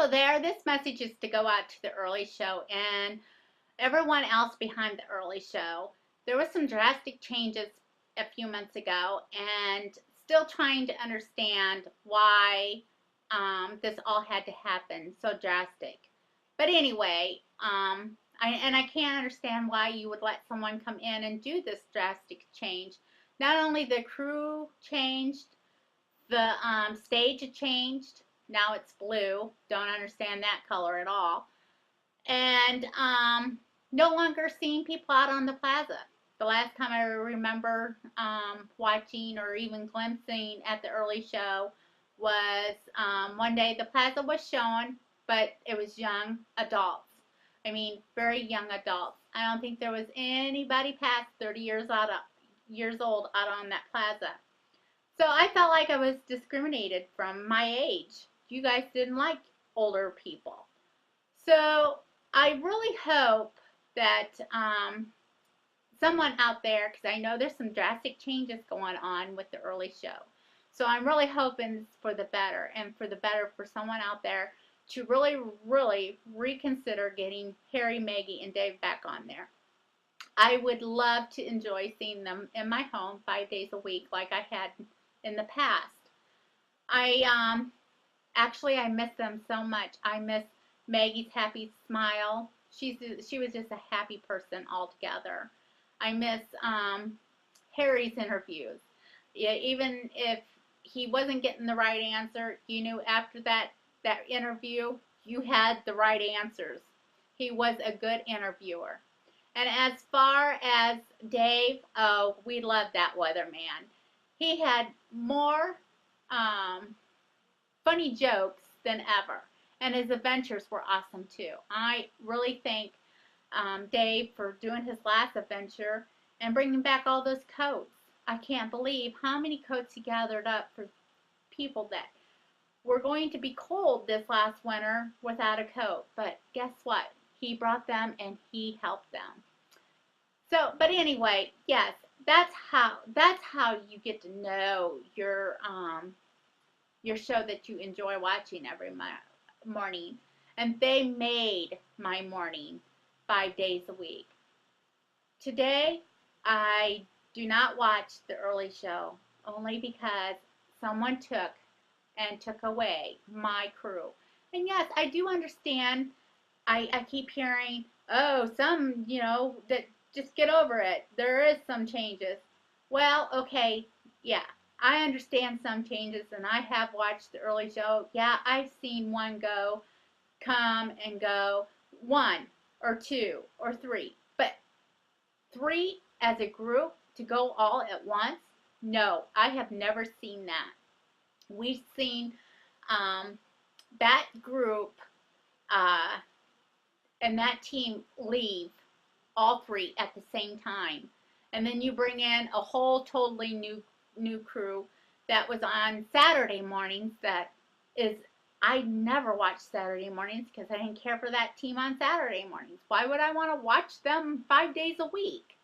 So there, this message is to go out to the early show and everyone else behind the early show. There was some drastic changes a few months ago, and still trying to understand why this all had to happen so drastic. But anyway, I can't understand why you would let someone come in and do this drastic change. Not only the crew changed, the stage changed. Now it's blue. Don't understand that color at all. And no longer seeing people out on the plaza. The last time I remember watching or even glimpsing at the early show was one day the plaza was shown, but it was young adults. I mean, very young adults. I don't think there was anybody past 30 years old out on that plaza. So I felt like I was discriminated from my age. You guys didn't like older people. So I really hope that someone out there, because I know there's some drastic changes going on with the early show. So I'm really hoping for the better, and for the better for someone out there to really, really reconsider getting Harry, Maggie, and Dave back on there. I would love to enjoy seeing them in my home 5 days a week like I had in the past. I actually I miss them so much. I miss Maggie's happy smile. She was just a happy person altogether. I miss Harry's interviews. Yeah, even if he wasn't getting the right answer, you knew after that interview you had the right answers. He was a good interviewer. And as far as Dave, oh, we love that weatherman. He had more funny jokes than ever. And his adventures were awesome too. I really thank Dave for doing his last adventure and bringing back all those coats. I can't believe how many coats he gathered up for people that were going to be cold this last winter without a coat. But guess what? He brought them and he helped them. So, but anyway, yes, that's how you get to know your show that you enjoy watching every morning. And they made my morning 5 days a week. Today, I do not watch the early show only because someone took away my crew. And yes, I do understand. I keep hearing, oh, that just get over it. There is some changes. Well, okay, yeah, I understand some changes, and I have watched the early show. Yeah, I've seen one come and go, one or two or three. But three as a group to go all at once? No, I have never seen that. We've seen that group uh, and that team leave all three at the same time. And then you bring in a whole totally new crew that was on Saturday mornings. That is, I never watched Saturday mornings because I didn't care for that team on Saturday mornings. Why would I want to watch them 5 days a week?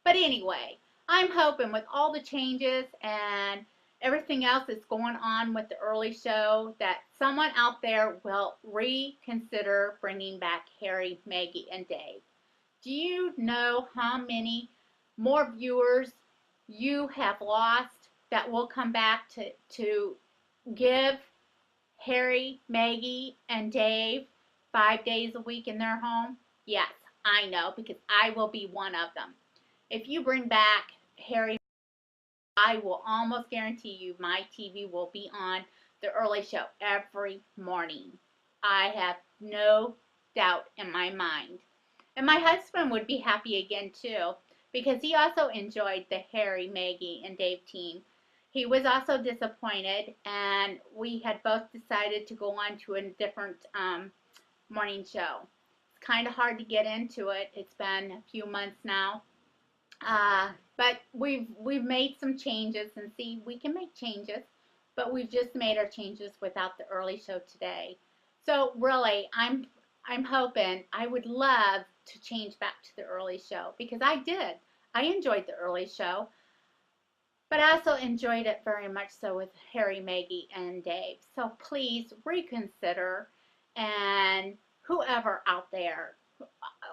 But anyway, I'm hoping with all the changes and everything else that's going on with the early show that someone out there will reconsider bringing back Harry, Maggie, and Dave. Do you know how many more viewers you have lost that will come back to give Harry, Maggie, and Dave 5 days a week in their home? Yes, I know, because I will be one of them. If you bring back Harry, I will almost guarantee you my TV will be on the early show every morning. I have no doubt in my mind. And my husband would be happy again too, because he also enjoyed the Harry, Maggie, and Dave team. He was also disappointed, and we had both decided to go on to a different morning show. It's kind of hard to get into it. It's been a few months now. But we've made some changes, and see, we can make changes, but we've just made our changes without the early show today. So really, I'm hoping, I would love to change back to the early show, because I did. I enjoyed the early show, but I also enjoyed it very much so with Harry, Maggie, and Dave. So please reconsider and whoever out there,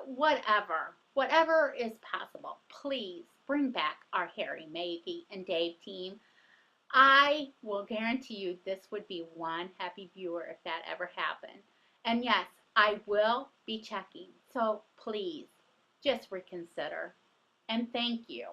whatever is possible, please bring back our Harry, Maggie, and Dave team. I will guarantee you this would be one happy viewer if that ever happened. And yes, I will be checking. So please, just reconsider. And thank you.